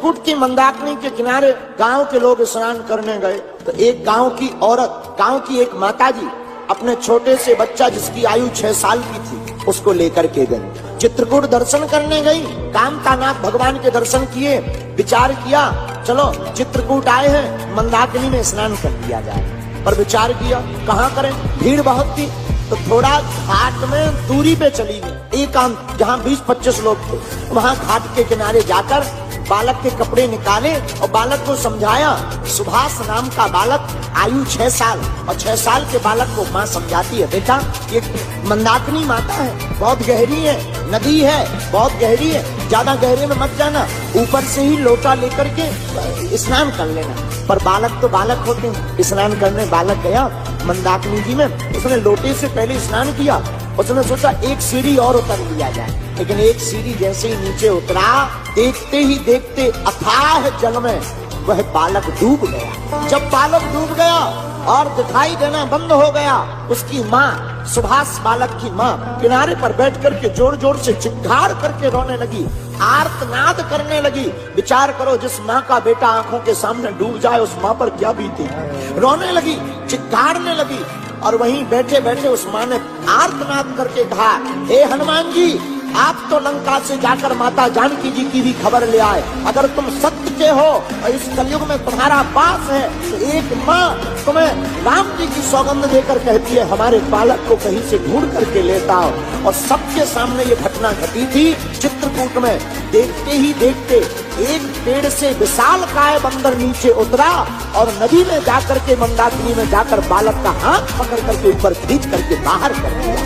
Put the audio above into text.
चित्रकूट की मंदाकिनी के किनारे गांव के लोग स्नान करने गए तो एक गांव की औरत, गांव की एक माताजी अपने छोटे से बच्चा जिसकी आयु 6 साल की थी उसको लेकर के गई। चित्रकूट दर्शन करने गई, कामतानाथ भगवान के दर्शन किए, विचार किया चलो चित्रकूट आए हैं मंदाकिनी में स्नान कर लिया जाए। पर विचार किया कहाँ करें, भीड़ बहुत थी तो थोड़ा घाट में दूरी पे चली गई, एकांत जहाँ 20-25 लोग थे, वहां घाट के किनारे जाकर बालक के कपड़े निकाले और बालक को समझाया। सुभाष नाम का बालक, आयु 6 साल, और 6 साल के बालक को माँ समझाती है बेटा ये मंदाकिनी माता है, बहुत गहरी है, नदी है बहुत गहरी है, ज्यादा गहरे में मत जाना, ऊपर से ही लोटा लेकर के स्नान कर लेना। पर बालक तो बालक होते हैं, स्नान करने बालक गया मंदाकिनी जी में, उसने लोटे से पहले स्नान किया। उसने सोचा एक सीढ़ी और उतर लिया जाए, लेकिन एक सीढ़ी जैसे ही नीचे उतरा, देखते ही देखते अथाह जल में वह बालक डूब गया। जब बालक डूब गया और दिखाई देना बंद हो गया, उसकी माँ, सुभाष बालक की माँ किनारे पर बैठ करके जोर जोर से चिल्लाकर करके रोने लगी, आर्तनाद करने लगी। विचार करो जिस माँ का बेटा आंखों के सामने डूब जाए उस माँ पर क्या बीती। रोने लगी, चिल्लाने लगी, और वहीं बैठे बैठे उस माँ ने आर्तनाद करके कहा, हे हनुमान जी आप तो लंका से जाकर माता जानकी जी की भी खबर ले आए, अगर तुम सत्य के हो और इस कलयुग में तुम्हारा पास है तो एक माँ तुम्हें राम जी की सौगंध देकर कहती है हमारे बालक को कहीं से ढूंढ करके लेता हो। और सबके सामने ये घटना घटी थी चित्रकूट में। देखते ही देखते एक पेड़ से विशाल काय बंदर नीचे उतरा और नदी में जाकर के मंदाकिनी में जाकर बालक का हाथ पकड़ करके ऊपर खींच करके बाहर कर दिया।